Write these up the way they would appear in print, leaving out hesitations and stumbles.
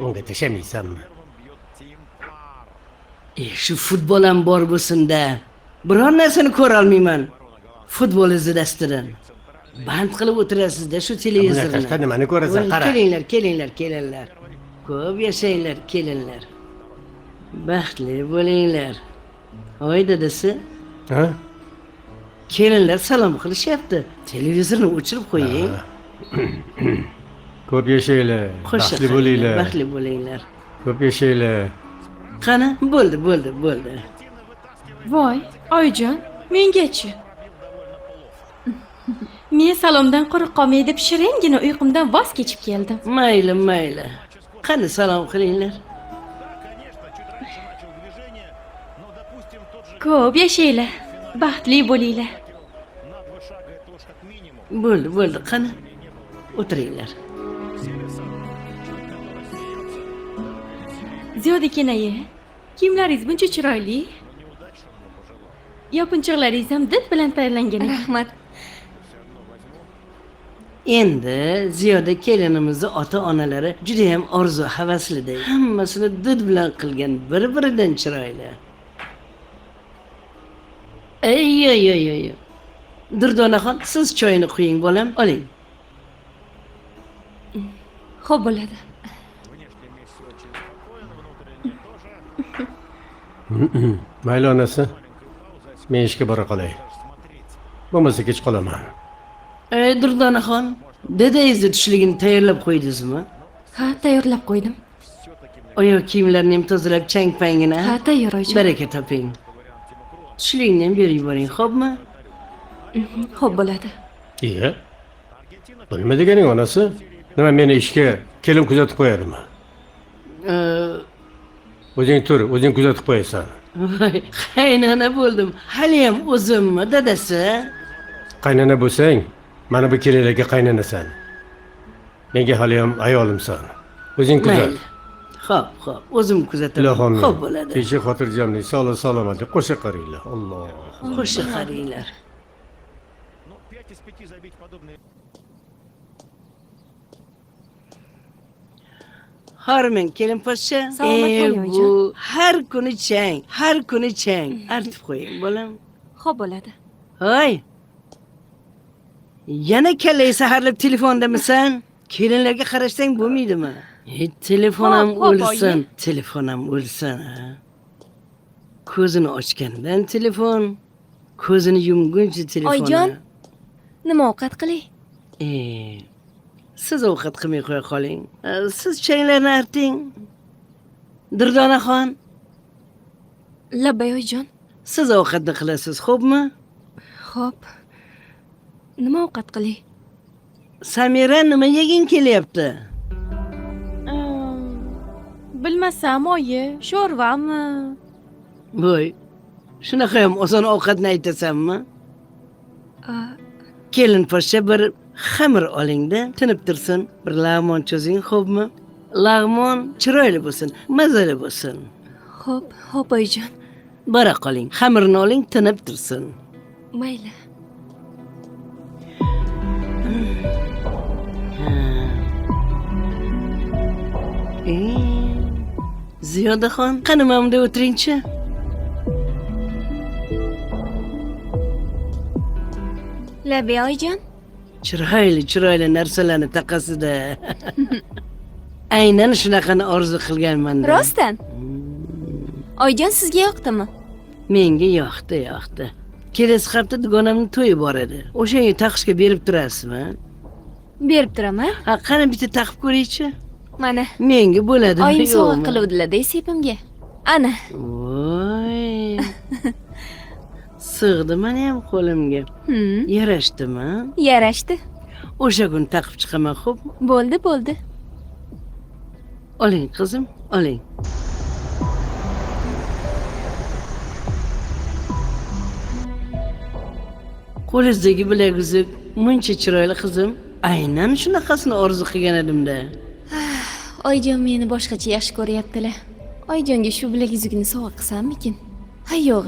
Unga tashamaysanmi? Shu futbol ham bor bo'lsin-da. Biror narsani ko'ra olmayman. Futbol izidasidan. Band qilib o'tirasiz-da shu televizorni. Bunaqa nimani ko'rasan? Qara. Kelinglar. Ko'p yashanglar, kelinlar. Baxtli bo'linglar. Voy dadasi. Ha? Kelinlar salom qilishyapti. Televizorni o'chirib qo'ying. Ko'p yashanglar. Baxtli bo'linglar. Baxtli bo'linglar. Ko'p yashanglar. Qani, bo'ldi. Voy, oyijon, mengachi. Men salomdan quruq qolmay deb shiringina uyqumdan voz kechib keldim. Mayli. Qani salom qilinglar. Ko'p yashanglar, baxtli bo'linglar. Bo'ldi. Qani, o'tiringlar. Ziyoda kenayi, kiyimlaringiz buncha chiroyli. Yopinchiqlaringiz ham did bilan tayyorlangan. Rahmat. Endi Ziyoda kelinimizni ota-onalari juda ham orzu havaslida. Hammasini did bilan qilgan, bir-biridan chiroyli. Ey. Durdonaxon, siz choyni quying, bolam, oling. Xo'p bo'ladi. Mayli onasi. Men ishga bora qolay. Bo'lmasa kech qolaman. Durdonaxon, dadangizni tushligini tayyorlab qo'ydingizmi? Ha, tayyorlab qo'ydim. Oyoq kiyimlarni ham tozalab chang-pangini. Ha, tayyor oyijon. Baraka toping. Tushlikni ham berib yuboring, xo'pmi? Xo'p bo'ladi. Iya. Bilma deganing onasi. Nima meni ishga kelin kuzatib qo'yadimi? O'zing tur, o'zing kuzatib qo'yasan. Voy, qaynona bo'ldim. Hali ham o'zimmi, dadasi? Qaynona bo'lsang, mana bu kelinlarga qaynanasan. Menga hali ham ayolimsan. O'zing kuzat. Mayli. Xo'p, o'zim kuzataman. Ilohim. Xo'p bo'ladi. Tinchlik, xotirjamlik, sog'lik, salomatlik qo'sha qaringlar. Alloh. Qo'sha qaringlar. Harmen kelin poshsha. Salomat bo'ling, oyijon. Bu har kuni chang. Artib qo'ying, bolam. Xo'p bo'ladi. Hoy. Yana kallay saharlab telefondamisan? Kelinlarga qarashsang bo'lmaydimi? Telefon ham Xo'p, o'lsin, oyi. telefon ham o'lsin. Ko'zini ochgandan telefon, ko'zini yumguncha telefon. Oyijon, nima ovqat qilay? Siz ovqat qilmay qo'ya qoling. Siz changlarni arting. Durdonaxon, Labbay oyijon. siz ovqatni qilasiz, xo'pmi? Xo'p. Nima ovqat qilay? Samira nima yeging kelyapti? Bilmasam, oyi, sho'rvami? Voy, shunaqa ham oson ovqatni aytasanmi? Kelin poshsha bir xamir oling-da, tinib tursin. Bir lag'mon cho'zing, xo'pmi? Lag'mon chiroyli bo'lsin, mazali bo'lsin. Xo'p oyijon. Bora qoling, xamirni oling, tinib tursin. Mayli. Ziyodaxon, qani mana o'tiringchi. Labbay oyijon. Chiroyli narsalarni taqasida. Aynan shunaqani orzu qilganman. Rostdan. Oyijon, sizga yoqdimi? Menga yoqdi. Kelasi hafta dugonamning to'yi bor edi. O'shanga taqishga berib turasizmi? Berib turaman. Ha, qani bitta taqib ko'raychi. Mana. Menga bo'ladi. Oyim sovg'a qiluvdilar-da sepimga. Ana. Voy. Sig'di mana ham qo'limga. Yarashdimi? Yarashdi. O'sha kun taqib chiqaman, xo'p? Bo'ldi. Oling, qizim, oling. Qo'lingizdagi bilaguzuk muncha chiroyli qizim. Aynan shunaqasini orzu qilgan edim-da. Oyijon meni boshqacha yaxshi ko'ryaptilar. Oyijonga shu bilaguzukni sovg'a qilsammikin? Ha, yo'q.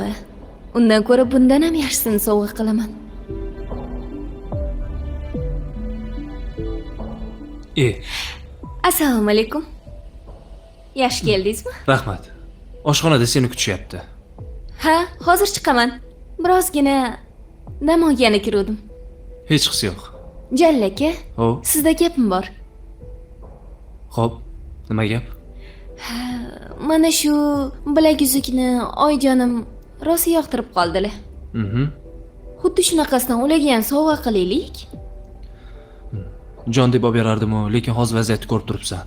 Undan ko'ra bundan ham yaxshisini sovg'a qilaman. Assalomu alaykum. Yaxshi keldingizmi? Rahmat. Oshxonada seni kutishyapti. Ha, hozir chiqaman. Birozgina dam olgani kirdim. Hech qisi yo'q. Jalil aka, Ho, sizda gapim bor. xo'p. Nima gap? Mana shu bilaguzukni oyijonim rosa yoqtirib qoldilar. Xuddi shunaqasidan ularga ham sovg'a qilaylik. Jon deb olib berardim-u, lekin hozir vaziyatni ko'rib turibsan.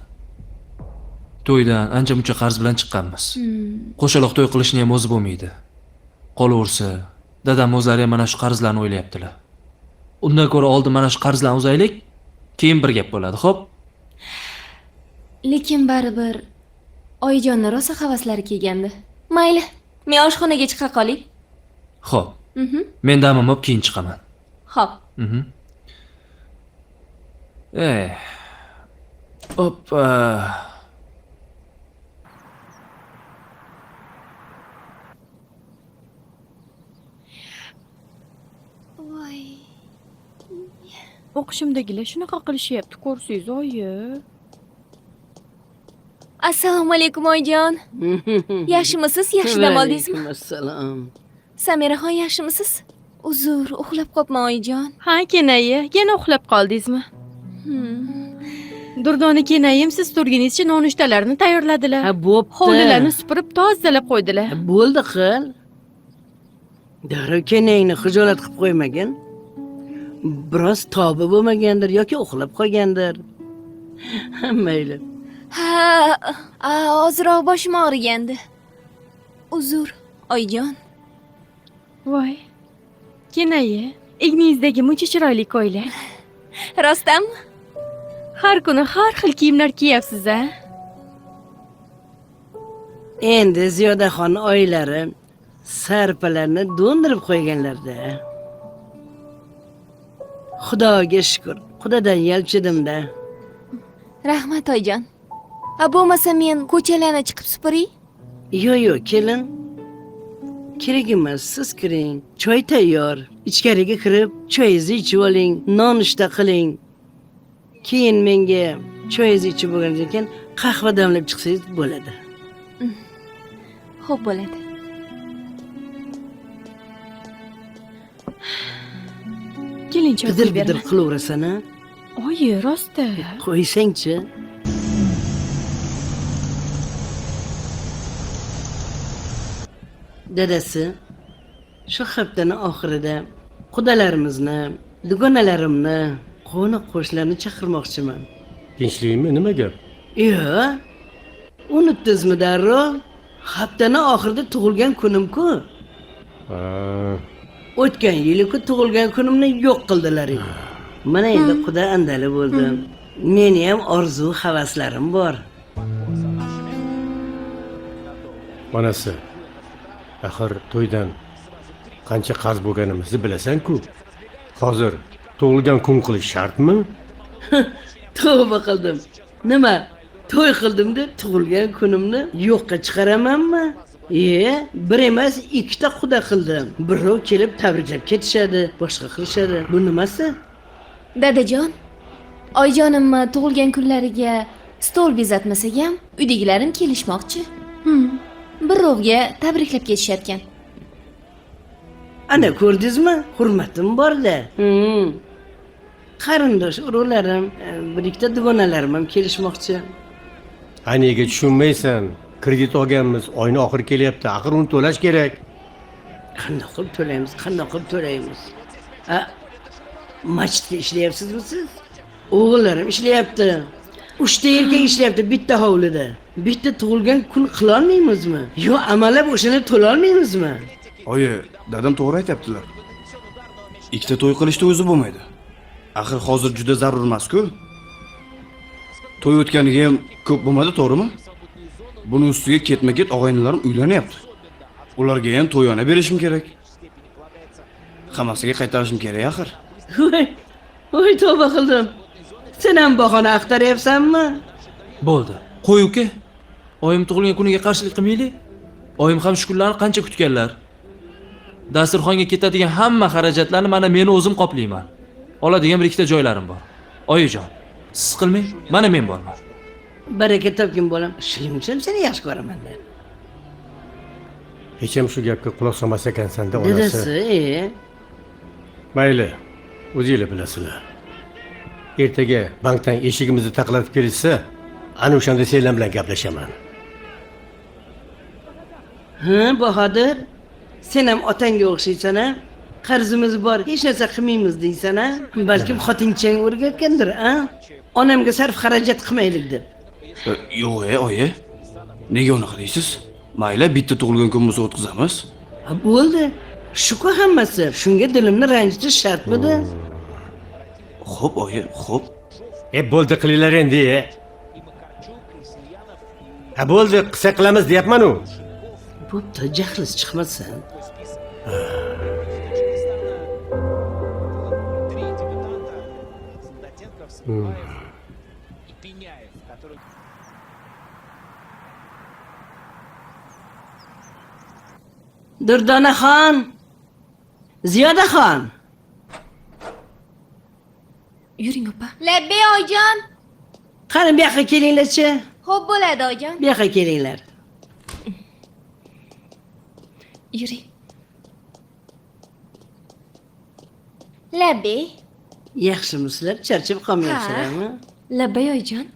To'ydan ancha muncha qarz bilan chiqqanmiz. Qo'shaloq to'y qilishni ham o'zi bo'lmaydi. Qolaversa, dadam o'zlari ham mana shu qarzlarni o'ylayaptilar. Undan ko'ra oldin mana shu qarzlarni uzaylik, keyin bir gap bo'ladi, xo'p? Lekin baribir oyijonni rosa havaslari kelgandi. Mayli, men oshxonaga chiqa qolay. Xo'p. Men damim olib keyin chiqaman. Xo'p. Oppa. Voy. O'qishimdagilar shunaqa qilishyapti, ko'rsangiz, oyi. Assalomu alaykum oyijon. Yaxshimisiz? Yaxshi dam oldingizmi? Assalom. Samiraxon yaxshimisiz? Uzr, uxlab qopman oyijon. Ha, kenayi, yana uxlab qoldingizmi? Durdona kenayim siz turguningizcha nonushtalarni tayyorladilar. Ha, bo'pti. Hovlilarni supurib tozalab qo'ydilar. Bo'ldi qil. Darrov kenayni xijolat qilib qo'ymagin. Biroz tobi bo'lmagandir yoki uxlab qolgandir. Mayli. Ha, ozroq boshim og'rigandi. Uzr, oyijon. Voy. Kenayi, egningizdagi muncha chiroyli ko'ylak. Rostdanmi? Har kuni har xil kiyimlar kiyapsiz, a? Endi Ziyodaxon oylari sarpalarni do'ndirib qo'yganlarda. Xudoga shukr, Xudodan yalchidim-da. Rahmat oyijon. Bo'lmasa men ko'chalarni chiqib supuray? Yo'q, kelin. Kerak emas, siz kiring. Choy tayyor. Ichkariga kirib, choyingizni ichib oling, nonushta qiling. Keyin menga choyingizni ichib bo'lgandan keyin qahva damlab chiqsangiz bo'ladi. Xo'p bo'ladi. Keling, choy Bidir qo'yib bidir beraman. qilaverasan, a? Oyi, rosta. Qo'ysang-chi. Dadasi, shu haftaning oxirida qudalarimizni, dugonalarimni, qo'ni-qo'shnilarni chaqirmoqchiman. Tinchlikmi, nima gap? Yo'q. Unutdingizmi darrov? Haftaning oxirida tug'ilgan kunim-ku. Ha, O'tgan yili-ku tug'ilgan kunimni yo'q qildilar. Mana endi Xudo andali bo'ldim. Meni ham orzu havaslarim bor. onasi. Axir to'ydan qancha qarz bo'lganimizni bilasan-ku. Hozir tug'ilgan kun qilish shartmi? Tavba qildim. Nima? To'y qildim deb tug'ilgan kunimni yo'qqa chiqaramanmi? Bir emas, ikkita xudo qildim. Birov kelib tabriklab ketishadi, boshqa qilishadi. Bu nimasi? Dadajon, oyijonimni tug'ilgan kunlariga stol bezatmasak ham, uydagilarim kelishmoqchi. Birovga tabriklab ketishayotgan. Ana ko'rdingizmi? Hurmatim bor-da. Qarindosh urug'larim, bir ikkita dugonalarim ham kelishmoqchi. Nega tushunmaysan? Kredit olganmiz, oyning oxiri kelyapti. Axir uni to'lash kerak. Qanday qilib to'laymiz? Qanday qilib to'laymiz? Masjidga ishlayapsizmi siz? O'g'illarim ishlayapti. 3 ta erkak ishlayapti bitta hovlida. Bitta tug'ilgan kun qila olmaymizmi? Yo, amallab o'shani to'la olmaymizmi? Oyi, dadam to'g'ri aytibdilar. Ikkita to'y qilishda o'zi bo'lmaydi. Axir hozir juda zarur emas-ku. To'y o'tganiga ham ko'p bo'lmadi, to'g'rimi? Buni ustiga ketma-ket og'aynilarim uylanyapti. Ularga ham to'yona berishim kerak. Hammasiga qaytarishim kerak axir. Voy, tavba qildim. Sen ham bahona axtaryapsanmi? Bo'ldi. Qo'y uka. Oyim tug'ilgan kuniga qarshilik qilmaylik. Oyim ham shu kunlarni qancha kutganlar. Dasturxonga ketadigan hamma xarajatlarni mana men o'zim qoplayman. Oladigan bir ikkita joylarim bor. Oyijon, siz qilmang, mana men borman. Baraka topgin bolam. Shuning uchun seni yaxshi ko'raman-da. Hech ham shu gapga quloq solmas ekansan-da onasi. Dadasi, Mayli, o'zinglar bilasizlar. Ertaga bankdan eshigimizni taqlatib kelishsa, ana o'shanda senlar bilan gaplashaman. ha, Bahodir, sen ham otangga o'xshaysan-a? Qarzimiz bor, hech narsa qilmaymiz deysan-a? Balkim xotinchang o'rgatgandir, a? Onamga sarf xarajat qilmaylik deb. Yo'q, oyi. Nega unaqa deysiz? Mayli, bitta tug'ilgan kunimizni o'tkazamiz. Ha, bo'ldi. Shu-ku hammasi. Shunga dilimni ranjitish shartmidi? Xo'p, oyi, xo'p. Bo'ldi qilinglar endi. Ha bo'ldi, qilsa qilamiz deyapman-ku. Bo'pti, jahliz chiqmasin. Durdonaxon, Ziyodaxon. Yuring opa. Labbay oyijon. Qani bu yoqqa kelinglar-chi. Xo'p bo'ladi oyijon. Bu yoqqa kelinglar. Yuring. Labbay. Yaxshimisizlar? Charchab qolmayapsizlarmi? Labbay oyijon.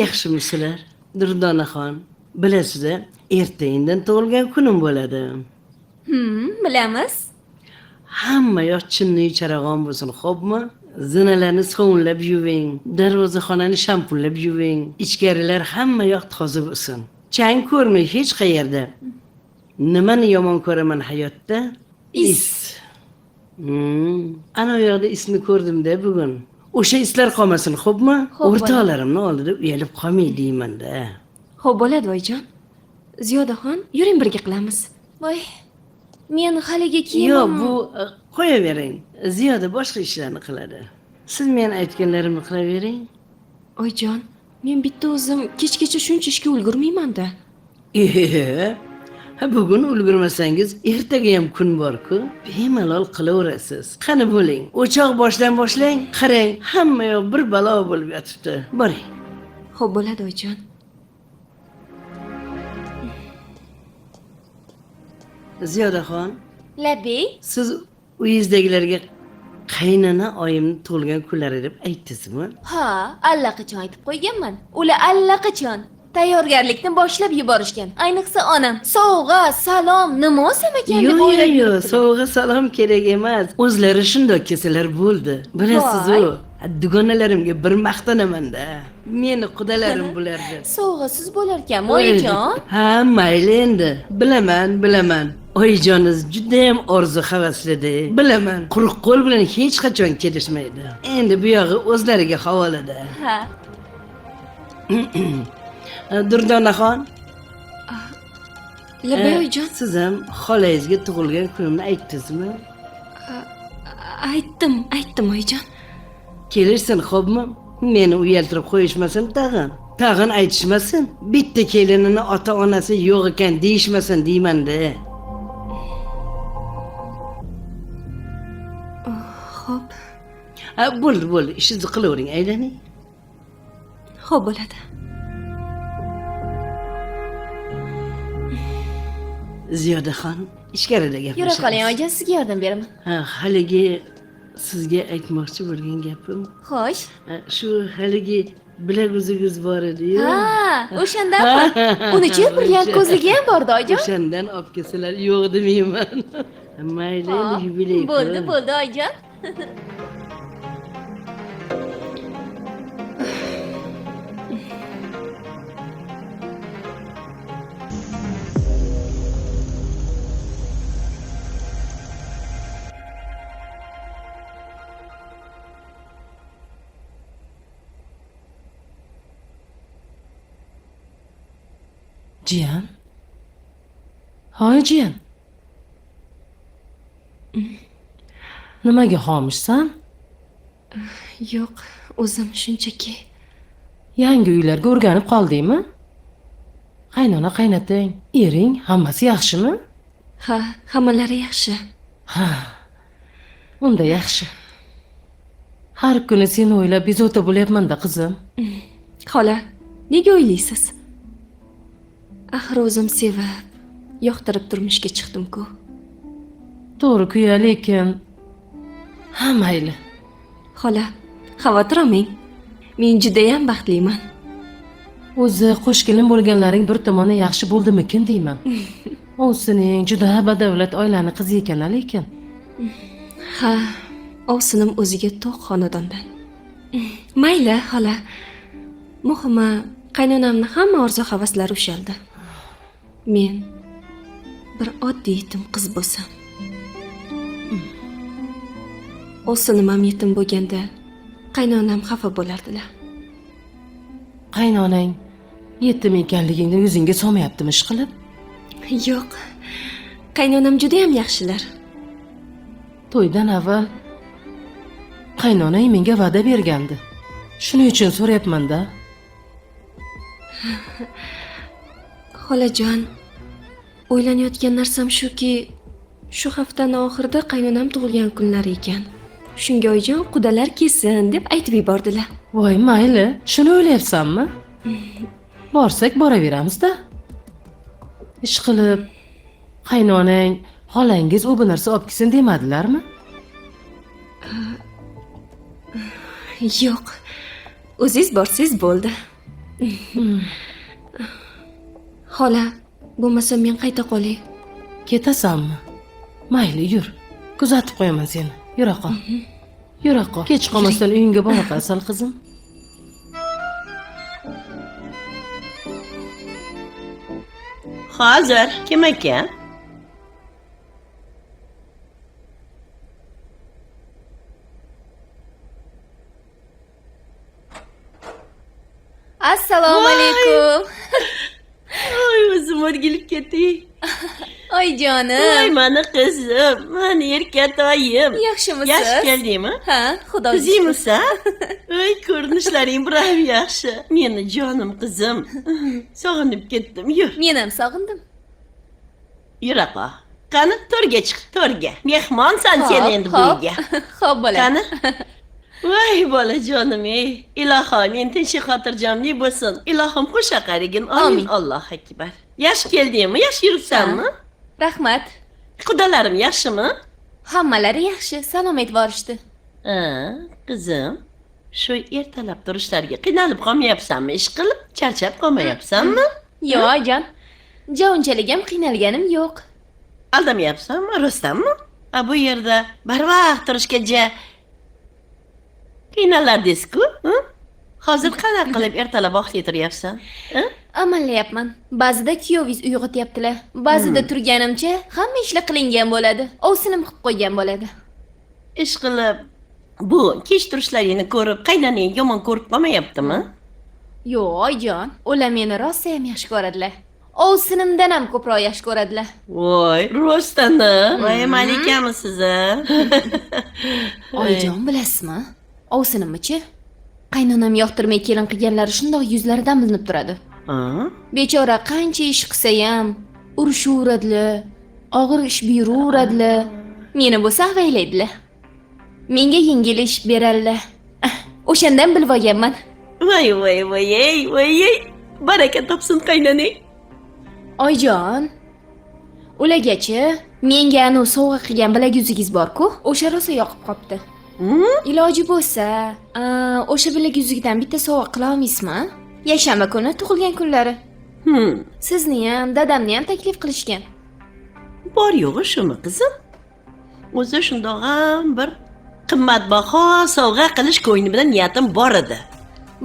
Yaxshimisizlar? Durdonaxon, bilasizlar, erta-indin tug'ilgan kunim bo'ladi. Bilamiz. Hamma yoq chinni charag'on bo'lsin, xo'pmi? Zinalarni sovunlab yuving, darvozaxonani shampunlab yuving, ichkarilar hamma yoq toza bo'lsin. Chang ko'rmay hech qayerda. Nimani yomon ko'raman hayotda? Is. Ana u yoqda isni ko'rdim-da bugun. O'sha islar qolmasin, xo'pmi? O'rtoqlarimning oldida uyalib qolmay deyman-da. Xo'p bo'ladi oyijon. Ziyodaxon, yuring birga qilamiz. Voy. Men haligi kiyimim. Yo'q, bu qo'yavering. Ziyoda boshqa ishlarni qiladi. Siz men aytganlarimni qilavering. Oyijon, men bitta o'zim kechgacha shuncha ishga ulgurmayman-da. Ha, bugun ulgurmasangiz, ertaga ham kun bor-ku. Bemalol qilaverasiz. Qani bo'ling. O'choq boshlang. Qarang, hamma yoq bir balo bo'lib yotibdi. Boring. Xo'p bo'ladi oyijon. Ziyodaxon, Labbay. siz uyingizdagilarga qaynona oyimni tug'ilgan kunlari deb aytdingizmi? Ha, allaqachon aytib qo'yganman. Ular allaqachon tayyorgarlikni boshlab yuborishgan. Ayniqsa onam. Sovg'a, salom, nima olsam ekan deb o'ylab Yo'q, yuribdi. sovg'a salom kerak emas. O'zlari shundoq kelsalar bo'ldi. Bilasiz-ku, Voy. dugonalarimga bir maqtanaman-da. Meni qudalarim bulardi. Sovg'asiz bo'lar ekanmi, oyijon? Ha, mayli endi. Bilaman. Oyijoningiz juda ham orzu havasli-da. Bilaman. Quruq qo'l bilan hech qachon kelishmaydi. Endi bu yog'i o'zlariga havolada. Ha. Durdonaxon, Labbay oyijon, siz ham xolangizga tug'ilgan kunimni aytdingizmi? aytdim oyijon. Kelishsin, xo'pmi? Meni uyaltirib qo'yishmasin tag'in. Tag'in aytishmasin. Bitta kelinini ota-onasi yo'q ekan deyishmasin deyman-da. Xo'p, Ha, bo'ldi. Ishingizni qilavering, aylaning. xo'p bo'ladi. Ziyodaxon, ichkarida Yura gaplashamiz. qoling, oyijon, sizga yordam beraman. Ha, haligi sizga aytmoqchi bo'lgan gapim. Xo'sh. Ha, shu haligi bilaguzingiz bor edi-yu. Ha, o'shandanmi? Uni-chi brilliant ko'zligi ham bor-da, oyijon. O'shandan olib kelsalar yo'q demayman. Mayli, endi yubiley. Bo'ldi, oyijon. Jiyan. Hoy jiyan. Nimaga xomishsan? Yo'q, o'zim shunchaki. Yangi uylarga o'rganib qoldingmi? Qaynona, qaynotang, ering hammasi yaxshimi? Ha, hammalari yaxshi. Ha. Unda yaxshi. Har kuni seni o'ylab bezovta bo'lyapman-da, qizim. Xola, Nega o'ylaysiz? Axir o'zim sevib, yoqtirib turmushga chiqdim-ku. To'g'ri-ku, lekin ha mayli. Xola, xavotir olmang. Men juda ham baxtliman. O'zi qo'shkelin bo'lganlaring bir tomoni yaxshi bo'ldimikin deyman. Ovsining juda badavlat oilani qizi ekan lekin. Ha, ovsinim o'ziga to'q xonadondan. Mayli, xola. Muhimi, qaynonamni hamma orzu-havaslari ushaldi. Men bir oddiy yetim qiz bo'lsam. Ovsinim ham yetim bo'lganda qaynonam xafa bo'lardilar. Qaynonang yetim ekanligingni yuzingga solmayaptimi ish qilib? Yo'q. Qaynonam juda ham yaxshilar. To'ydan avval qaynonang menga va'da bergandi. Shuning uchun so'rayapman-da. Xolajon, o'ylanayotgan narsam shuki, shu haftaning oxirida qaynonam tug'ilgan kunlar ekan. Shunga oyijon qudalar kelsin deb aytib yubordilar. Voy mayli, shuni o'ylayapsanmi? Borsak boraveramiz-da. Ish qilib qaynonang, xolangiz u bu narsa olib kelsin demadilarmi? Yo'q. O'zingiz borsangiz bo'ldi. Xola, bo'lmasa men qayta qolay. Ketasanmi? Mayli, yur. Kuzatib qo'yaman seni. Yura qol. Yura qol. Kech qolmasdan uyingga bora qolsal qizim. Hozir kim ekan? Assalomu alaykum. Oy, o'zim o'rgilib ketdim. Oyijonim. Voy, mani qizim, mani erkatoyim. Yaxshimisiz? Yaxshi keldingmi? Ha, xudo Qizingmisan? Oy, ko'rinishlaring biram yaxshi. Meni jonim qizim. Sog'inib ketdim. Yur. Men ham sog'indim. Yura qol. Qani, to'rga chiq, to'rga. Mehmonsan sen endi bu uyga. Xo'p bo'ladi. Qani? Voy bolajonim ey, ilohim men tinchlik xotirjamlik bo'lsin. Ilohim qo'sha qarigin. Amin. Allohu akbar. Yaxshi keldingmi? Yaxshi yuribsanmi? Rahmat. Qudalarim yaxshimi? Hammalari yaxshi, salomat borishdi. Qizim, shu ertalab turishlarga qiynalib qolmayapsanmi? Ish qilib charchab qolmayapsanmi? Yo'q, oyijon. Unchalik ham qiynalganim yo'q. Aldamayapsanmi, rostdanmi? Bu yerda barvaqt turishga qiynalardingiz-ku? Hozir qanaqa qilib ertalab vaqtli turyapsan? Amallayapman. Ba'zida kuyovingiz uyg'otyaptilar. Ba'zida turganimcha hamma ishlar qilingan bo'ladi. Ovsinim qilib qo'ygan bo'ladi. Ish qilib bu kech turishlaringni ko'rib, qaynonang yomon ko'rib qolmayaptimi? Yo'q, oyijon. Ular meni rosa ham yaxshi ko'radilar. Ovsinimdan ham ko'proq yaxshi ko'radilar. Voy, rostdanmi? Voy, malikamisiz a? Oyijon, bilasizmi? Ovsinimchi? Qaynonam yoqtirmay kelin qilganlari shundoq yuzlaridan bilinib turadi. Bechora qancha ish qilsa ham urishaveradilar, og'ir ish buyuraveradilar. Meni bo'lsa avaylaydilar. Menga yengil ish beradilar. O'shandan bilib olganman. Voy. Baraka topsin qaynonang. Oyijon, ulargacha menga anu sovg'a qilgan bilaguzingiz bor-ku, o'sha rosa yoqib qopti. Iloji bo'lsa, o'sha bilaguzukdan bitta sovg'a qila olmaysizmi? Yakshanba kuni tug'ilgan kunlari. Sizni ham, dadamni ham taklif qilishgan. Bor yo'g'i shumi, qizim? O'zi shundoq ham bir qimmatbaho sovg'a qilish ko'ngli bilan niyatim bor edi.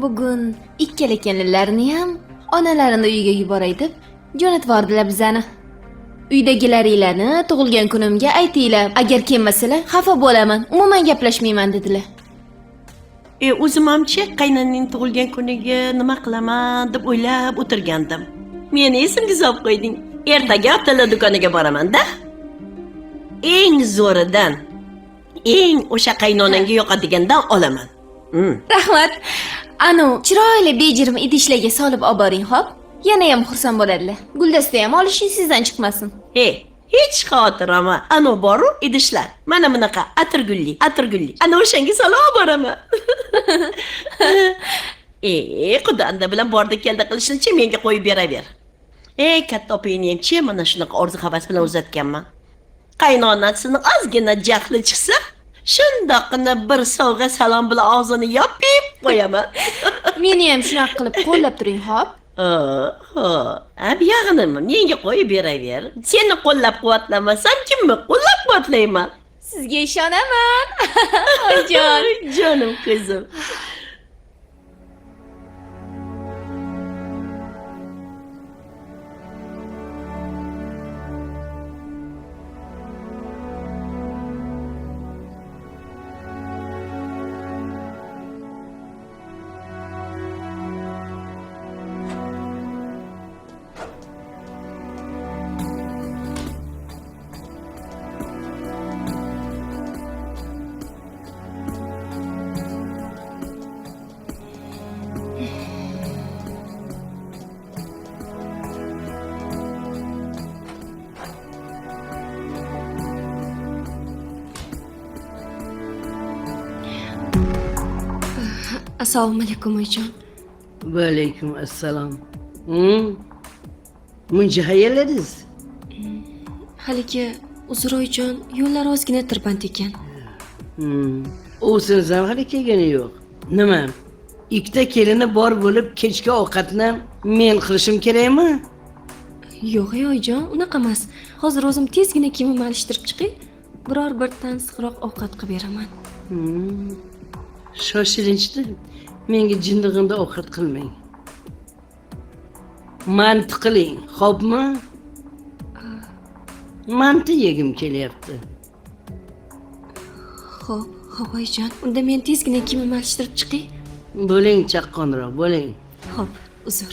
Bugun ikkala kelinlarni ham onalarini uyiga yuboray deb jo'natvordilar bizani. Uydagilaringlarni tug'ilgan kunimga aytinglar, agar kelmasalar xafa bo'laman, umuman gaplashmayman dedilar. O'zim hamchi qaynonning tug'ilgan kuniga nima qilaman deb o'ylab o'tirgandim. Meni esimga solib qo'yding. Ertaga Abdulla do'koniga boraman-da. Eng zo'ridan, eng o'sha qaynonangga yoqadigandan olaman. Rahmat. Anu, chiroyli bejirim idishlarga solib olib boring, xo'p? Yana ham xursand bo'ladilar. Guldasta ham olishing sizdan chiqmasin. Hech xavotir olma. Ana boru idishlar. Mana bunaqa atirgulli. Ana o'shanga solib olib boraman. Qudanda bilan bordi keldi qilishni-chi menga qo'yib beraver. Ey, katta opangni-chi mana shunaqa orzu havas bilan uzatganman. Qaynonasini ozgina jahli chiqsa, shundoqqina bir sovg'a salom bilan og'zini yopib qo'yaman. Meni ham shunaqa qilib qo'llab turing, xo'p? Bu yog'inimi menga qo'yib beraver. Seni qo'llab-quvvatlamasam kimni qo'llab-quvvatlayman? Sizga ishonaman. Oyijon. Jonim qizim. Assalomu alaykum oyijon. Va alaykum assalom. Muncha hayalladingiz? Haligi uzr oyijon, yo'llar ozgina tirband ekan. O'zingiz ham hali kelgani yo'q. Nima? Ikkita kelini bor bo'lib kechki ovqatni men qilishim kerakmi? Yo'q oyijon, unaqa emas. Hozir o'zim tezgina kiyimimni alishtirib chiqay, biror bir tansiqroq ovqat qilib beraman. Shoshilinchda menga jindig'imda ovqat qilmang. Manti qiling, xo'pmi? Manti yegim kelyapti. Xo'p oyijon, unda men tezgina kiyimimni alishtirib chiqay. Bo'ling chaqqonroq, bo'ling. Xo'p, uzr.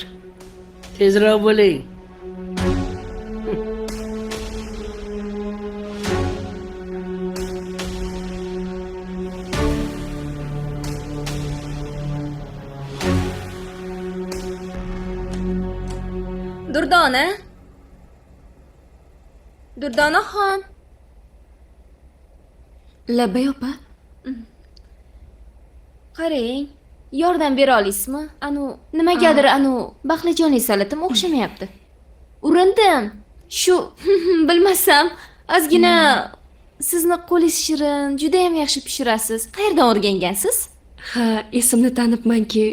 Tezroq bo'ling. Durdona. Durdonaxon. Labay opa. Qarang, yordam bera olasizmi? Nimagadir Baxlajonli salatim o'xshamayapti. Urindim. Shu bilmasam, ozgina sizni qo'lingiz shirin, juda ham yaxshi pishirasiz. Qayerdan o'rgangansiz? Ha, esimni tanibmanki,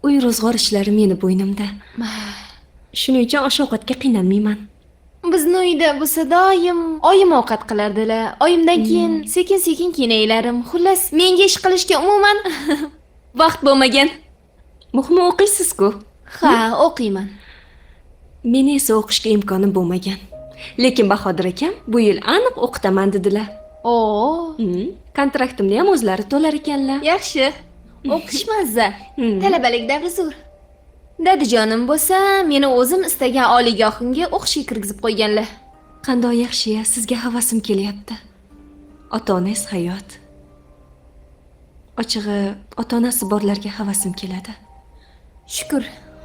uy ro'zg'or ishlari meni bo'ynimda. Shuning uchun osh-ovqatga qiynalmayman. Bizni uyda bo'lsa doim oyim ovqat qilardilar. Oyimdan keyin sekin-sekin kiyinaylarim. Xullas, menga ish qilishga umuman vaqt bo'lmagan. Muhimi o'qiysiz-ku. Ha, o'qiyman. Meni esa o'qishga imkonim bo'lmagan. Lekin Bahodir akam bu yil aniq o'qitaman dedilar. Kontraktimni ham o'zlari to'lar ekanlar. Yaxshi. O'qish mazza. Talabalik davri zo'r. Dadijonim bo'lsa, meni o'zim istagan oliygohimga o'qishga kirgizib qo'yganlar. Qanday yaxshi-ya, sizga havasim kelyapti. Ota-onangiz hayot. Ochig'i, ota-onasi borlarga havasim keladi. Shukr,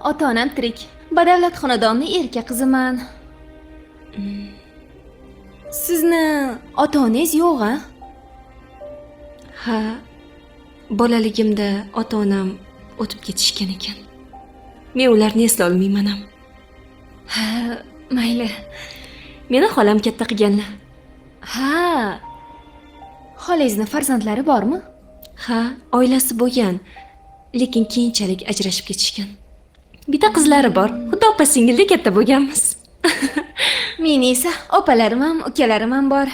ota-onam tirik. Badavlat xonadonning erka qiziman. Sizni ota-onangiz yo'q-a? Ha, bolaligimda ota-onam o'tib ketishgan ekan. Men ularni eslay olmayman ham. Ha, mayli. Meni xolam katta qilganlar. Ha. Xolangizning farzandlari bormi? Ha, oilasi bo'lgan, lekin keyinchalik ajrashib ketishgan. Bitta qizlari bor. Xudo opa singilda katta bo'lganmiz. Meni esa opalarim ham, ukalarim ham bor.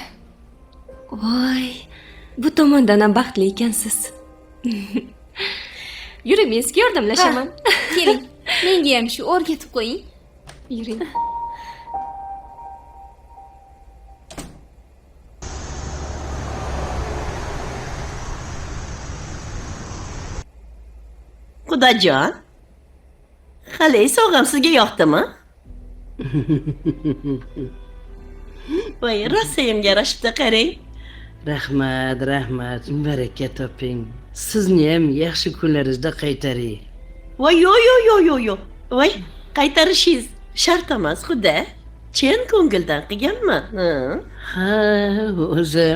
Voy, bu tomondan ham baxtli ekansiz. Yuring, men sizga yordamlashaman. Keling, menga ham shu o'rgatib qo'ying. Yuring. Xudojon. Qalay, sog'am sizga yoqdimi? Voy, rosayam yarashibdi, qarang. Rahmat, rahmat. Baraka toping. Sizni ham yaxshi kunlaringizda qaytaring. Voy, yo'q. Voy, qaytarishingiz shart emas, xudo. Chin ko'ngildan qilganman. Ha, o'zi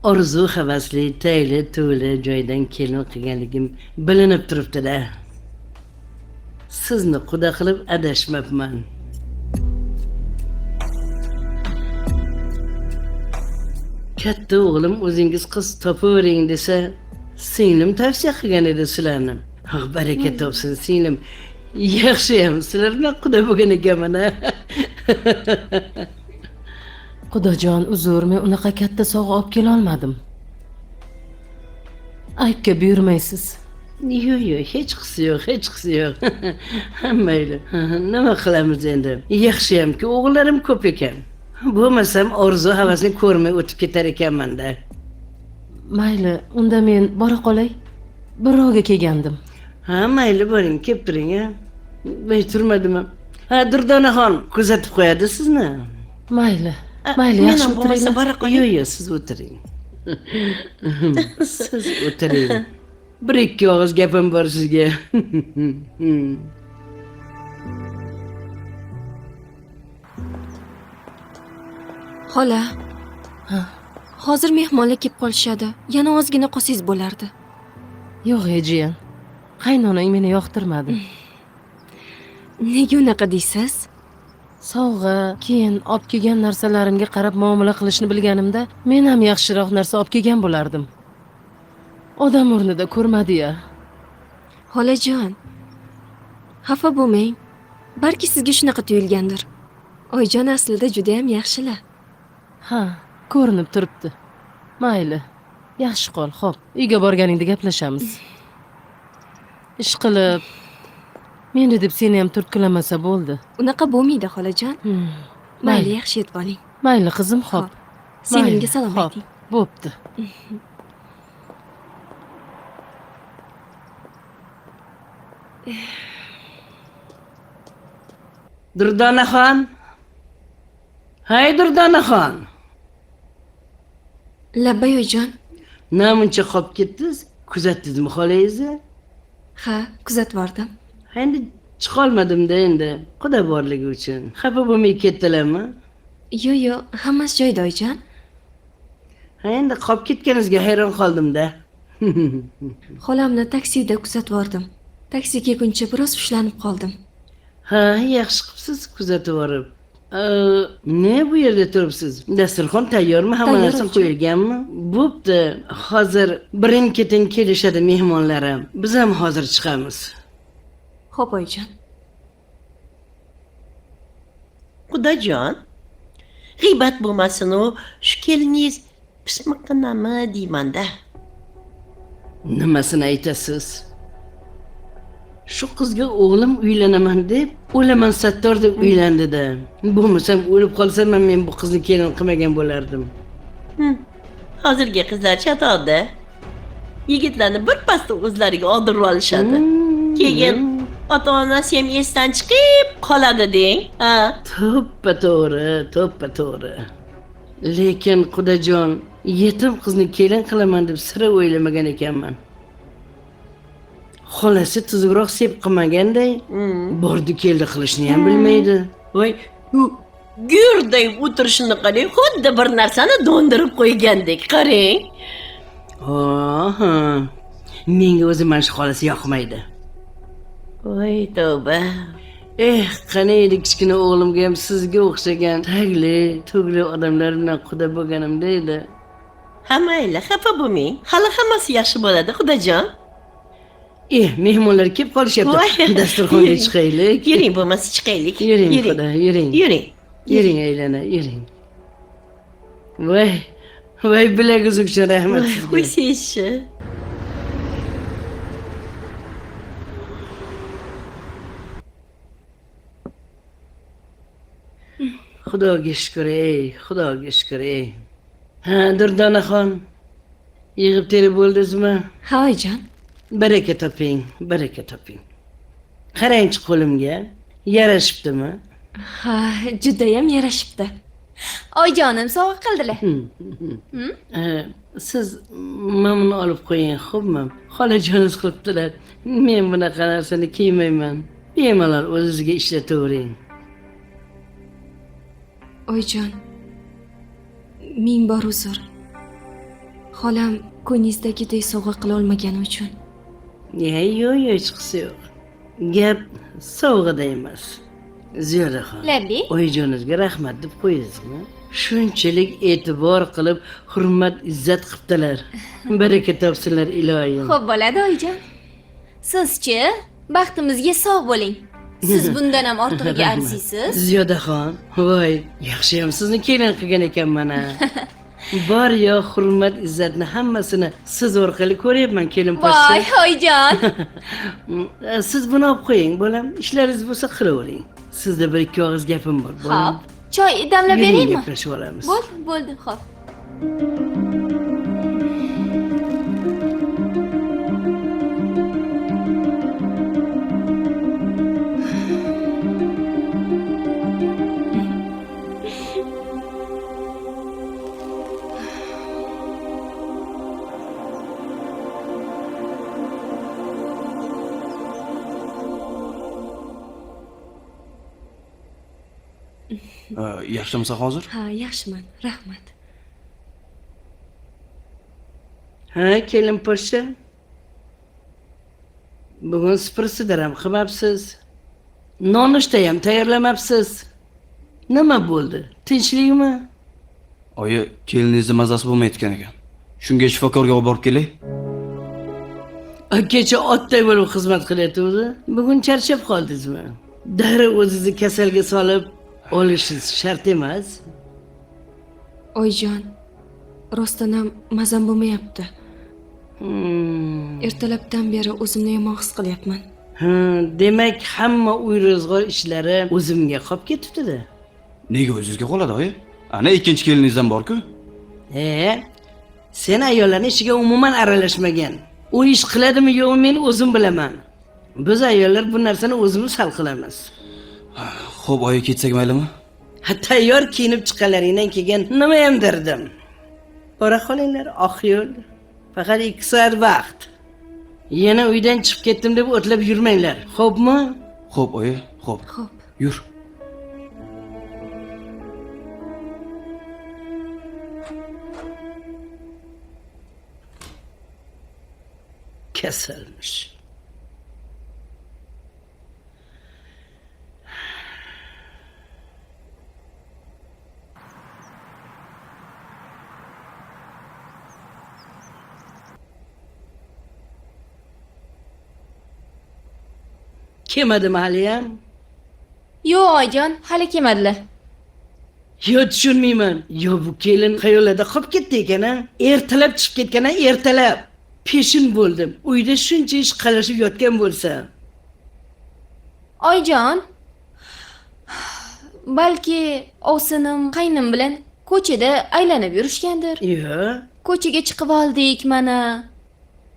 orzu havasli, tayli, to'li joydan kelin qilganligim bilinib turibdi-da. sizni quda qilib adashmabman. Katta o'g'lim o'zingiz qiz topavering desa, singlim tavsiya qilgan edi sizlarni. Baraka topsin singlim. Yaxshiyam sizlar bilan quda bo'lgan ekanman. Xudojon uzr, men unaqa katta sovg'a olib kela olmadim. Aybga buyurmaysiz. Yo'q, hech qisi yo'q, hech qisi yo'q. Mayli. Nima qilamiz endi? Yaxshiyamki o'g'illarim ko'p ekan. Bo'lmasam orzu havasini ko'rmay o'tib ketar ekanman-da. Mayli, unda men bora qolay. Birovga kelgandim. Ha, mayli boring, kelib turing, ha. Men turmadimmi? Ha, Durdonaxon kuzatib qo'yadi sizni. Mayli. Mayli, Men yaxshi ham bo'lmasa o'tiringlar. bora qolay. Yo'q, siz o'tiring. Siz o'tiring. Bir ikki og'iz gapim bor sizga. Xola. Hozir mehmonlar kelib qolishadi. Yana ozgina qolsangiz bo'lardi. Yo'q, jiyan. Qaynonang meni yoqtirmadi. Nega unaqa deysiz? Sovg'a, keyin olib kelgan narsalarimga qarab muomala qilishni bilganimda, men ham yaxshiroq narsa olib kelgan bo'lardim. Odam o'rnida ko'rmadi-ya. Xolajon. Xafa bo'lmang. Balki sizga shunaqa tuyulgandir. Oyjon aslida juda ham yaxshilar. Ha, ko'rinib turibdi. Mayli. Yaxshi qol, xo'p. Uyga borganingda gaplashamiz. Ish qilib meni deb seni ham turtkilamasa bo'ldi. Unaqa bo'lmaydi, xolajon. Mayli, yaxshi yetib oling. Mayli qizim, xo'p. Singlimga salom Xo'p, ayting. bo'pti. Durdonaxon. Hay Durdonaxon. Labbay oyijon. Namuncha qolib ketdingiz? Kuzatdingizmi xolangizni? Ha, kuzatvordim. Endi chiqolmadim-da endi. Xudo borligi uchun. Xafa bo'lmay ketdilarmi? Yo'q, hammasi joyida oyijon. Ha, endi qolib ketganingizga hayron qoldim-da. Xolamni taksida kuzatvordim. Taksi kelguncha biroz ushlanib qoldim. Ha, yaxshi qilibsiz kuzatib borib. Ne bu yerda turibsiz? Dasturxon tayyormi? Hamma Tayyor, narsa oyijon. qo'yilganmi? Bo'pti. Hozir birin-ketin kelishadi mehmonlarim. Biz ham hozir chiqamiz. Xo'p oyijon. Xudojon. G'iybat bo'lmasin u. Shu keliningiz pismiqqinami deyman-da. Nimasini aytasiz? Shu qizga o'g'lim uylanaman deb, o'laman Sattor deb uylandi-da. Bo'lmasam o'lib qolsam ham men bu qizni kelin qilmagan bo'lardim. Hozirgi qizlar chatoqda. Yigitlarni bir pasda o'zlariga oldirib olishadi. Keyin ota-onasi ham esdan chiqib qoladi deng. Ha. To'ppa-to'g'ri. Lekin Xudojon, yetim qizni kelin qilaman deb sira o'ylamagan ekanman. Xolasi tuzukroq sep qilmaganday, bordi keldi qilishni ham bilmaydi. Voy, u gurday o'tirishini qarang, xuddi bir narsani do'ndirib qo'ygandek. Qarang. Oha. Menga o'zi mana shu xolasi yoqmaydi. Voy tavba. Qani edi kichkina o'g'limga ham sizga o'xshagan tugli odamlar bilan quda bo'lganimda edi. Ha mayli, xafa bo'lmang. Hali hammasi yaxshi bo'ladi, Xudojon. Mehmonlar kelib qolishyapti. Voy. Dasturxonga chiqaylik. Yuring bo'lmasa chiqaylik. Yuring, xudo, yuring. Yuring. Yuring aylana, yuring. Voy bilagingiz uchun rahmat sizga. Qo'ysangchi. Xudoga shukr, xudoga shukr. Ha, Durdonaxon. Yig'ib terib bo'ldingizmi? Ha oyijon. Baraka toping. Qarangchi qo'limga. Yarashibdimi? Ha, juda ham yarashibdi. Oyijonim sovg'a qildilar. Siz mamni olib qo'ying, xo'pmi? Xolajoningiz qilibdilar. Men bunaqa narsani kiymayman. Bemalol o'zingizga ishlatavering. Oyijon. Ming bor uzr. Xolam ko'nglingizdagidek sovg'a qila olmagani uchun. Yo'q, hech qisi yo'q. Gap sovg'ada emas. Ziyodaxon. Lalli. Oyijonizga rahmat deb qo'yasizmi? Shunchalik e'tibor qilib, hurmat, izzat qilibdilar. Baraka topsinlar iloyim. Xo'p bo'ladi oyijon. Sizchi baxtimizga sog' bo'ling. Siz bundan ham ortig'iga arziysiz. Ziyodaxon, voy, yaxshiyam sizni kelin qilgan ekanman ha. Bor yo hurmat, izzatni hammasini siz orqali ko'ryapman kelin Voy, pochcha. oyijon. Siz buni olib qo'ying, bolam. Ishlaringiz bo'lsa qilavering. Sizda bir ikki og'iz gapim bor, bolam. Xo'p, choy damlab Yuring, beraymi? gaplashib olamiz. Bo'ldi, xo'p. Yaxshimisan hozir? Ha, yaxshiman, rahmat. Ha, kelin pochcha. Bugun spirsidir ham qilmabsiz. Nonushta ham tayyorlamabsiz. Nima bo'ldi? Tinchlikmi? Oyi, keliningizni mazasi bo'lmayotgan ekan. Shunga shifokorga olib borib kelay. Kecha otday bo'lib xizmat qilyapti. Bugun charchab qoldingizmi? Darrov o'zingizni kasalga solib olishingiz shart emas. Oyijon, rostdan ham mazam bo'lmayapti. Hmm. Ertalabdan beri o'zimni yomon his qilyapman. Ha, demak hamma uy ro'zg'or ishlari o'zimga qolib ketibdi-da. Nega o'zingizga qoladi, oyi? Ana ikkinchi keliningiz ham bor-ku. Sen ayollarning ishiga umuman aralashmagan. U ish qiladimi yo'qmi men o'zim bilaman. Biz ayollar bu narsani o'zimiz hal qilamiz. Xo'p, oyi ketsak maylimi? Tayyor kiyinib chiqqanlaringdan keyin nima ham derdim. Bora qolinglar, oq yo'l. Faqat 2 soat vaqt. Yana uydan chiqib ketdim deb o'tlab yurmanglar. Xo'pmi? Xo'p, oyi, xo'p. Xo'p. Yur. Kasalmish. Kelmadimi haliyam? Yo'q oyijon, hali kelmadilar. Yo tushunmayman. Yo bu kelin qayerlarda qolib ketdi ekan-a? Ertalab chiqib ketgan-a, ertalab. Peshin bo'ldim. Uyda shuncha ish qalashib yotgan bo'lsa. Oyijon, balki ovsinim qaynim bilan ko'chada aylanib yurishgandir. Yo, Ko'chaga chiqib oldik mana.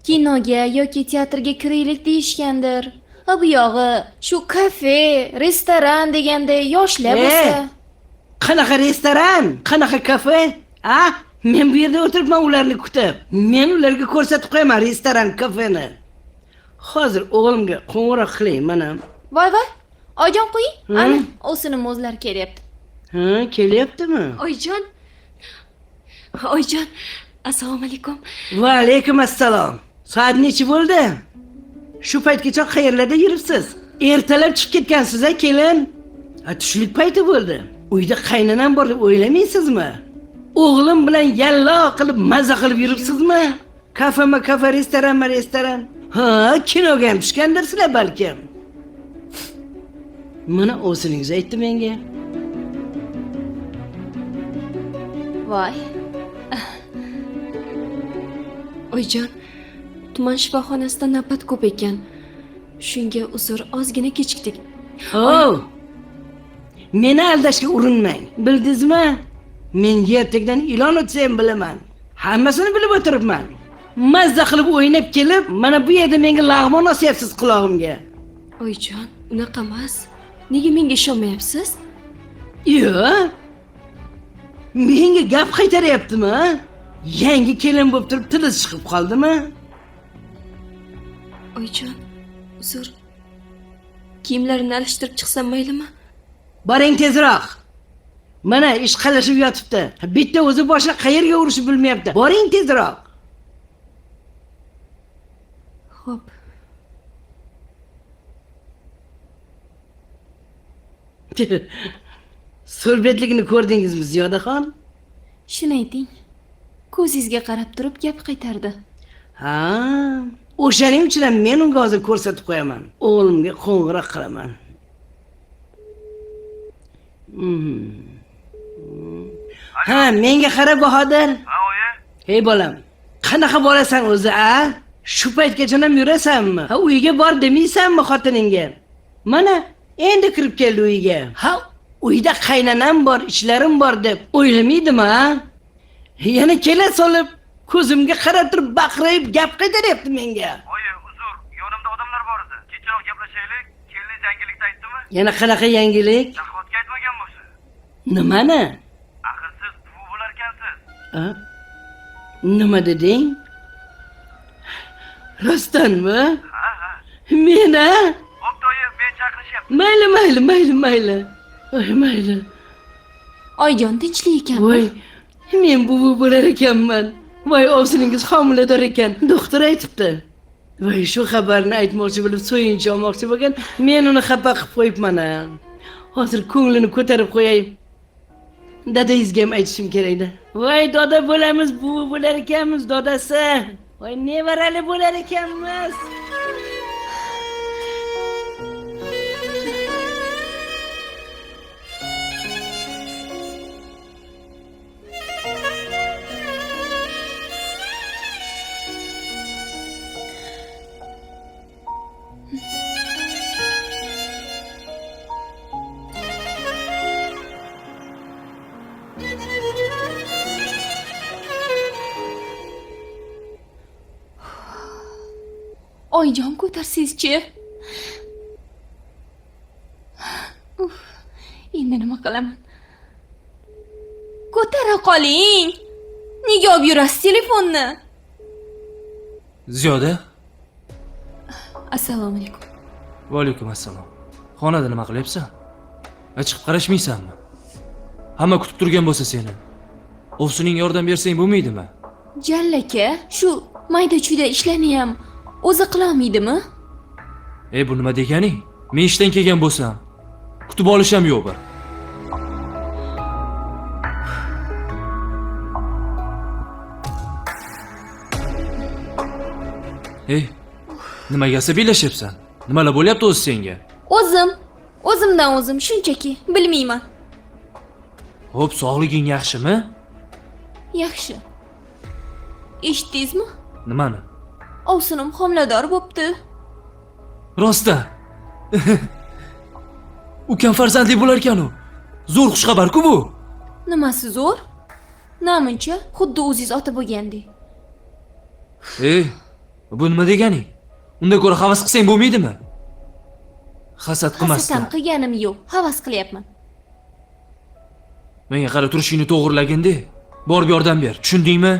Kinoga yoki teatrga kiraylik deyishgandir. Ha bu yog'i shu kafe, restoran deganda yoshlar bo'lsa. Qanaqa restoran? Qanaqa kafe? A? Men bu yerda o'tiribman ularni kutib. Men ularga ko'rsatib qo'yaman restoran, kafeni. Hozir o'g'limga qo'ng'iroq qiling, mana. Voy, oyijon qo'ying. Ana, ovsinim o'zlari kelyapti. Ha, kelyaptimi? Oyijon. Oyijon, assalomu alaykum. Va alaykum assalom. Soat necha bo'ldi? Shu paytgacha qayerlarda yuribsiz? Ertalab chiqib ketgansiz-a, kelin? Tushlik payti bo'ldi. Uyda qaynonam bor deb o'ylamaysizmi? O'g'lim bilan yallo qilib maza qilib yuribsizmi? Kafe, restoran. Ha, kinoga ham tushgandirsizlar balkim. Mana o'ziningiz aytdi menga. Voy. Oyijon, tuman shifoxonasida navbat ko'p ekan. Shunga uzr, ozgina kechikdik. Oh! Meni aldashga urinmang. Bildingizmi? Men yertakdan ilon o'tsa ham bilaman. Hammasini bilib o'tiribman. Mazza qilib o'ynab kelib, mana bu yerda menga lag'mon osyapsiz qulog'imga. Oyijon, unaqa emas. Nega menga ishonmayapsiz? Yo'q. Menga gap qaytaryaptimi? Yangi kelin bo'lib turib tili chiqib qoldimi? Oyijon, uzr. Kiyimlarimni alishtirib chiqsam maylimi? Boring tezroq. Mana ish qalashib yotibdi. Bitta o'zi boshqa qayerga urishib bilmayapti. Boring tezroq. Xo'p. So'rbetligini ko'rdingizmi Ziyodaxon? Shuni ayting. Ko'zingizga qarab turib gap qaytardi. Ha, o'shaning uchun ham men unga hozir ko'rsatib qo'yaman. O'g'limga qo'ng'iroq qilaman. Ha, menga qara Bahodir. Ha, oyi. Hey bolam, qanaqa borasan o'zi, a? Shu paytgacha ham yurasanmi? Ha, uyga bor demaysanmi xotiningga? Mana, endi kirib keldi uyga. Ha, uyda qaynanam bor, ishlarim bor deb o'ylamaydimi, ha? Yana kela solib, ko'zimga qarab turib baqirib gap qaytaryapti menga. Oyi, uzr, yonimda odamlar bor edi. Kechroq gaplashaylik. Kelin yangilikni aytdimi? Yana qanaqa yangilik? Shahvatga aytmagan bo'lsa. Nimani? Axir siz buvi bo'larkansiz. Ha? Nima deding? Rostdanmi? Ha, ha. Meni? Bo'pti, oyi, men chaqirishyapti. Mayli. Voy, mayli. Oyjon tinchlik ekanmi? Voy, men buvi bo'lar ekanman. Voy, ovsiningiz homilador ekan. Doktor aytibdi. Voy, shu xabarni aytmoqchi bo'lib, so'yinchi olmoqchi bo'lgan. Men uni xafa qilib qo'yibman. Hozir ko'nglini ko'tarib qo'yay. Dadangizga ham aytishim kerak-da. Voy, doda bo'lamiz, buvi bo'lar ekanmiz, dodasi. Voy, nevarali bo'lar ekanmiz. Oyjon ko'tarsizchi. Endi nima qilaman? Ko'tara qoling. Nega olib yurasiz telefonni? Ziyoda? Assalomu alaykum. Va alaykum assalom. Xonada nima qilyapsan? Chiqib qarashmaysanmi? Hamma kutib turgan bo'lsa seni. Ovsining yordam bersang bo'lmaydimi? Jallaka, shu mayda-chuyda ishlarni ham o'zi qila olmaydimi? Bu nima deganing? Men ishdan kelgan bo'lsam, kutib olish ham yo'q bir. Nimaga asabiylashyapsan? Nimalar bo'lyapti o'zi senga? O'zimdan o'zim shunchaki bilmayman. Xo'p, sog'liging yaxshimi? Yaxshi. Eshitdingizmi? Nimani? Ovsinim homilador bo'pti. Rostda. Ukam farzandli bo'lar ekan u. Zo'r xushxabar-ku bu. Nimasi zo'r? Namuncha xuddi o'zingiz ota bo'lgandek. Bu nima deganing? Unda ko'ra havas qilsang bo'lmaydimi? Hasad qilmasdan. Hasad qilganim yo'q, havas qilyapman. Menga qara turishingni to'g'rilaganda, borib yordam ber, tushundingmi?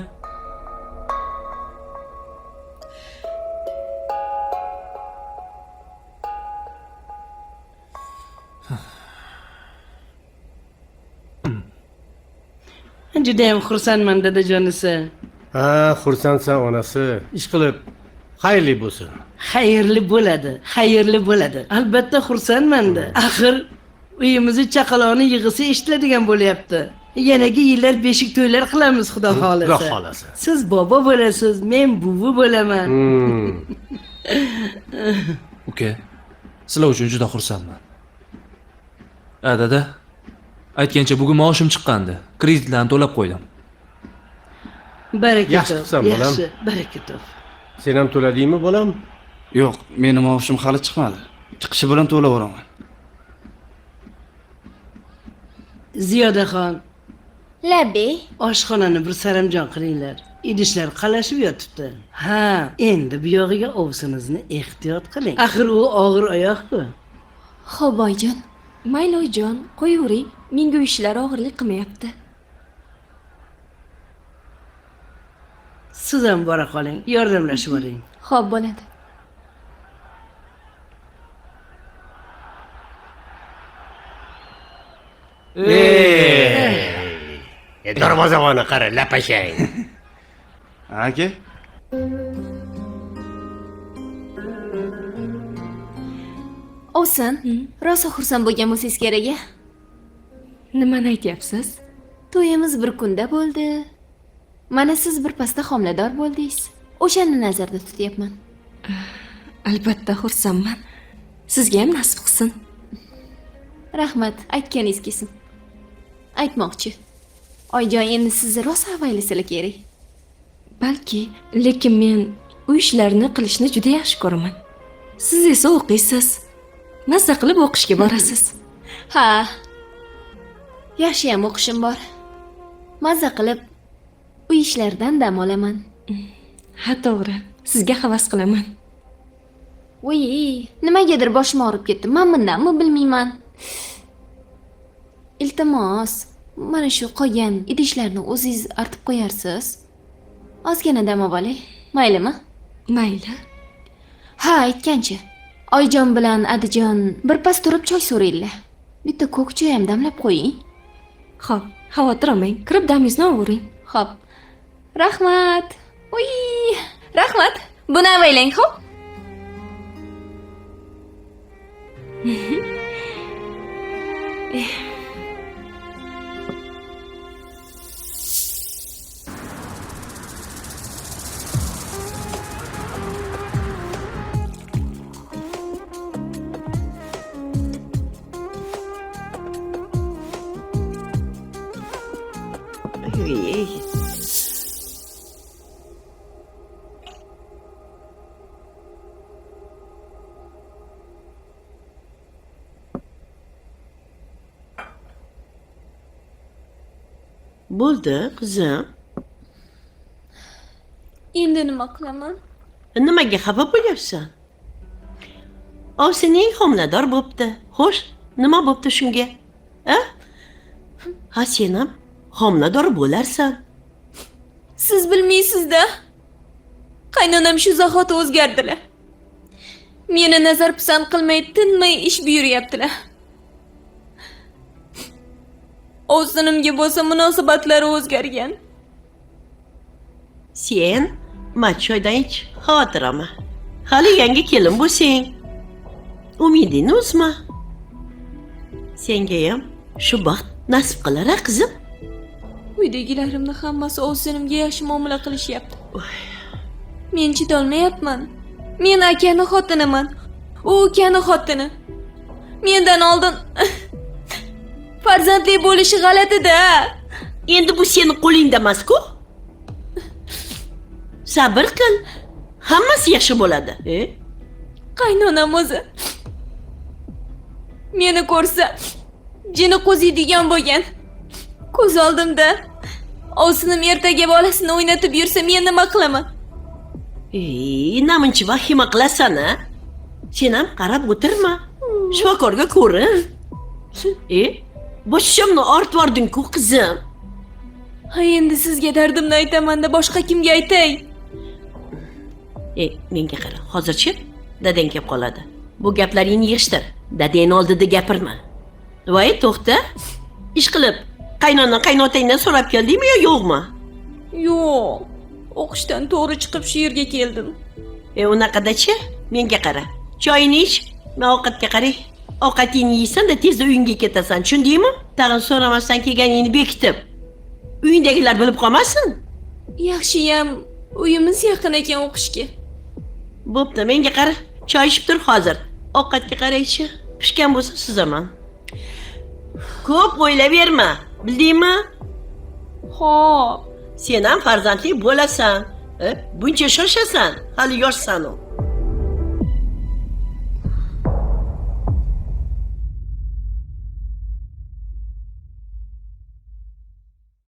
Juda ham xursandman dadajonisi. Ha, xursandsan onasi. Ish qilib xayrli bo'lsin. Xayrli bo'ladi. Albatta xursandman-da. Axir uyimizni chaqaloqni yig'isi eshitiladigan bo'lyapti. Yanagi yillar beshik to'ylar qilamiz, xudo xolasa. Xudo xolasa. Siz bobo bo'lasiz, men buvi bo'laman. Uka, sizlar uchun juda xursandman. Dada, aytgancha bugun maoshim chiqqandi. Kreditlarni to'lab qo'ydim. Baraka Yaxshi qilsan, bolam. Yaxshi, baraka top. Sen ham to'ladingmi, bolam? Yo'q, meni maoshim hali chiqmadi. Chiqishi bilan to'lab olaman. Ziyodaxon, Labbi, oshxonani bir saramjon qilinglar. Idishlar qalashib yotibdi. Ha, endi bu yog'iga ovsinizni ehtiyot qiling. Axir u og'ir oyoq-ku. Xo'p oyjon, mayli oyjon, qo'yavering. Menga uy ishlari og'irlik qilmayapti. Siz ham bora qoling, yordamlashib oling. Xo'p bo'ladi. Darvozavonni qara, lapashang. Aka, Ovsin, rosa xursand bo'lgan bo'lsangiz kerak a. Nimani aytyapsiz? To'yimiz bir kunda bo'ldi. Mana siz bir pasda homilador bo'ldingiz. O'shani nazarda tutyapman. Albatta xursandman. Sizga ham nasib qilsin. Rahmat, aytganingiz kelsin. Aytmoqchi. Oyjon, endi sizni rosa avaylasizlar kerak. Balki, lekin men uy ishlarini qilishni juda yaxshi ko'raman. Siz esa o'qiysiz. Mazza qilib o'qishga borasiz. Ha. Yaxshi ham o'qishim bor. Mazza qilib uy ishlaridan dam olaman. Ha, to'g'ri. Sizga havas qilaman. Voy, nimagadir boshim og'rib ketdi. Men bundanmi bilmayman. Iltimos, mana shu qolgan idishlarni o'zingiz artib qo'yarsiz. Ozgina dam olay, maylimi? Mayli. Ha, aytgancha. Oyjon bilan Adijon birpas turib choy so'raydilar. Bitta ko'k choy ham damlab qo'ying. Xo'p, xavotir olmang. Kirib damingizni olavering. Xo'p. Rahmat. Uy, rahmat. Buni avaylang, xo'p? Bo'ldi, qizim. Endi nima qilaman? Nimaga xafa bo'lyapsan? Ovsining homilador bo'pti. Xo'sh, nima bo'pti shunga? Ha, sen ham homilador bo'larsan. Siz bilmaysiz-da. Qaynonam shu zahoti o'zgardilar. Meni nazar pisand qilmay, tinmay ish buyuryaptilar. Ovsinimga bo'lsa munosabatlari o'zgargan. Sen choydan ich, xavotir olma. Hali yangi kelin bo'lsang, umidingni uzma. Senga ham shu baxt nasib qilar, qizim. Uydagilarimni hammasi ovsinimga yaxshi muomala qilishyapti. Men chidolmayapman. Men akani xotiniman. U ukani xotini. Mendan oldin farzandli bo'lishi g'alati-da. Endi bu seni qo'lingda emas-ku. Sabr qil. Hammasi yaxshi bo'ladi. Qaynonam o'zi meni ko'rsa jini qo'ziydigan bo'lgan. Ko'z oldimda ovsinim ertaga bolasini o'ynatib yursa men nima qilaman? Namuncha vahima qilasan-a? Sen ham qarab o'tirma. Shifokorga ko'rin. Boshimni ortib yording-ku, qizim. Ha, endi sizga dardimni aytaman-da, boshqa kimga aytay? Menga qara, hozirchi dadang kelib qoladi. Bu gaplaringni yig'ishtir. Dadang oldida gapirma. Voy, to'xta. Ish qilib, qaynotangdan so'rab keldingmi yo yo'qmi? Yo'q. O'qishdan to'g'ri chiqib shu yerga keldim. Unaqada-chi, menga qara. Choyini ich, men ovqatga qaray. Ovqatingni yeysan-da tezda uyingga ketasan, tushundingmi? Tag'in so'ramasdan kelganingni bekitib. Uyingdagilar bilib qolmasin. Yaxshiyam uyimiz yaqin ekan o'qishga. Bo'pti, menga qara. Choy ichib tur hozir. Ovqatga qaraychi. Pishgan bo'lsa suzaman. Ko'p o'ylaverma, bildingmi? Xo'p. Sen ham farzandli bo'lasan. Buncha shoshasan, hali yoshsan-ku.